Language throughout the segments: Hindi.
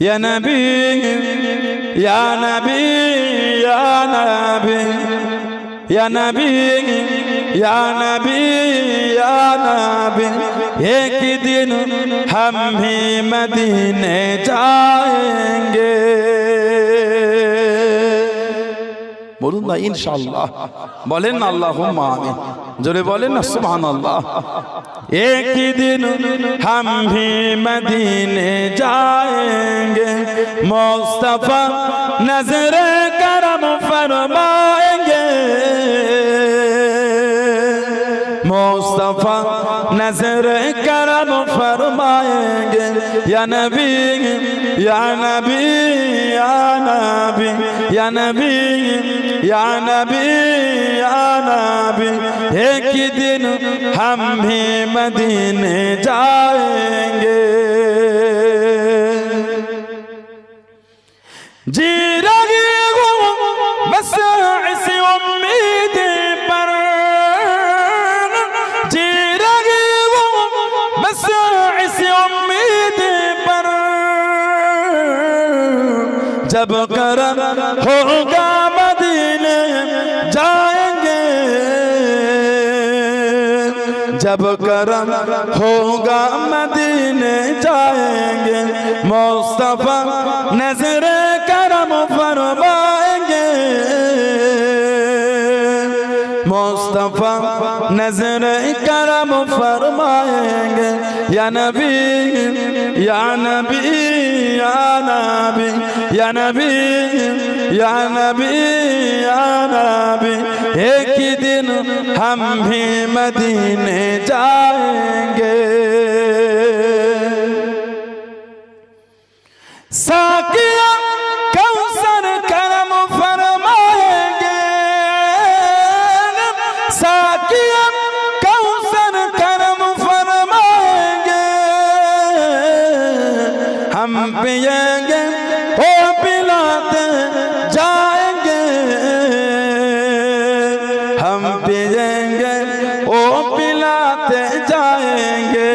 या नबी या नबी या नबी या नबी या नबी या नबी। एक दिन हम भी मदीने जाएंगे। बोलूं ना इंशाअल्लाह, बोलें ना अल्लाहुम्मा आमीन, जोरे बोलें ना सुभानअल्लाह। एक दिन हम भी मदीने जाएंगे, मुस्तफा नजर करम फरमाएंगे, मुस्तफा नजर करम फरमाएंगे। या नबी या नबी या नबी या नबी या नबी या नबी। एक दिन हम भी मदीने जाएंगे। जी रही हूँ बस इसी उम्मीद पर, जी रही हूँ बस इसी उम्मीद पर, जब करम होगा मदीने जाएंगे, जब करम होगा मदीने जाएंगे। मुस्तफा नजर करम फरमाएंगे, मुस्तफा नजर करम फरमाएंगे। या नबी या नबी या नबी या नबी या नबी या नबी। एक दिन हम भी मदीने जाएंगे। साकिया कौसर करम फरमाएंगे, साकिया कौसर करम फरमाएंगे। हम पिएंगे ओ पिलाते जाएंगे, हम पिएंगे ओ पिलाते जाएंगे।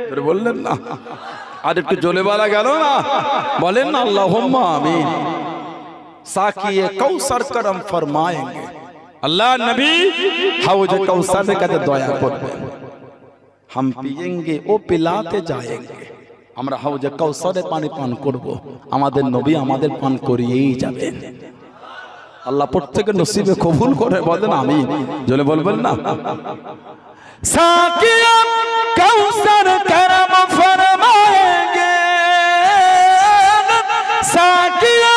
फिर बोलें ना, आज एक जोले वाला गलो ना, बोलें ना अल्लाहुम्मा आमीन। साकिए कौसर करम फरमाएंगे, अल्लाह नबी हौज कौसर का दया करबें, हम पिएंगे ओ पिलाते जाएंगे। আমরা হাউজে কাউসারে পানি পান করব, আমাদের নবী আমাদের পান করিয়েই যাবেন। আল্লাহ প্রত্যেকের নসিবে কবুল করে, বলেন আমিন, জোরে বলবেন না। সাকিয়া কাউসার করম ফরমাएंगे, साकिया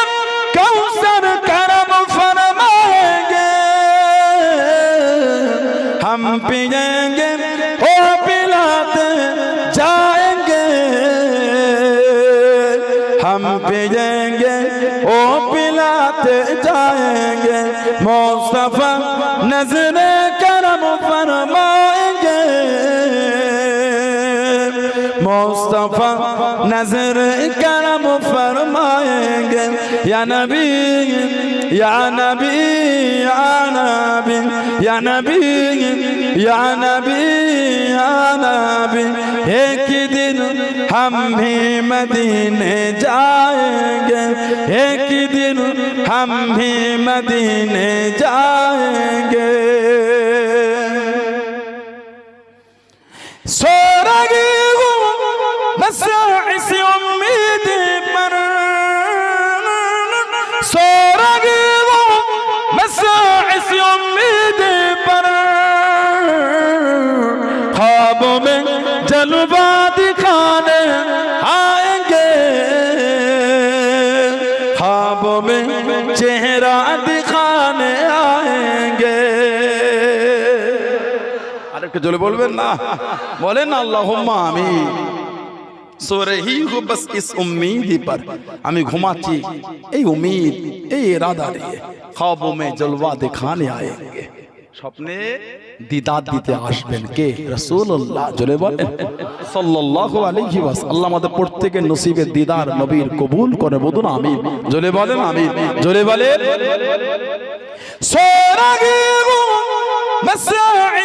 कौसर करम फरमाएंगे। हम पिएंगे ओ पिलाते जाएंगे, हम पिएंगे ओ पिलाते जाएंगे। मुस्तफा नजर करम फरमाएंगे, मुस्तफा नजर करम फरमाएंगे। या नबी या नबी या नबी या नबी या नबी या नबी। एक दिन हम भी मदीने जाएंगे, एक दिन हम भी मदीने जाएंगे। सो रही हूँ बस इसी उम्मीद पर, सो रही हूँ बस इसी उम्मीद पर। ख्वाबों में जलवा दिखाने आएंगे, ख्वाबों में चेहरा दिखाने आएंगे। अरे जोले बोलबेन ना, बोलें ना अल्लाहुम्मा आमीन। सो रही हूँ बस इस उम्मीद पर, हमें घुमाची এই उम्मीद এই इरादा लिए, ख्वाबों में जलवा दिखाने आएंगे। স্বপ্নে দিদার দিতে আসবেন কে? রাসূলুল্লাহ। জোরে বলেন সাল্লাল্লাহু আলাইহি ওয়াসাল্লাম। আল্লাহ আমাদের প্রত্যেকের নসিবে দিদার নবীর কবুল করে, বলুন আমিন, জোরে বলেন আমিন, জোরে বলেন। সো রহি হूं बस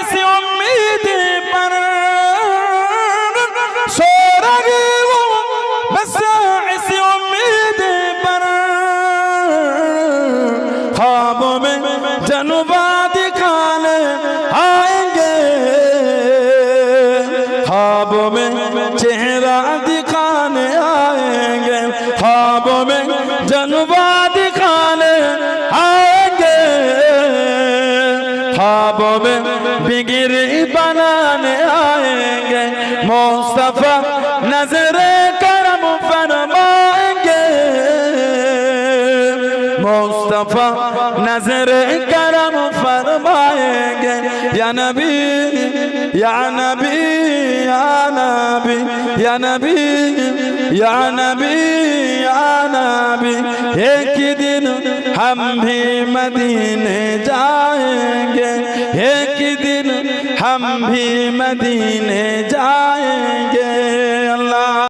इस उम्मीद पर, सो रही हूँ दिखाने आएंगे, ख्वाबों में जलवा दिखाने आएंगे, ख्वाबों में बिगड़ी बनाने आएंगे। मुस्तफा नजरे करम फरमाएंगे, मुस्तफा नजरे करम फरमाएंगे। या नबी या नबी या नबी या नबी या नबी या नबी, एक दिन हम भी मदीने जाएंगे, एक दिन हम भी मदीने जाएंगे। अल्लाह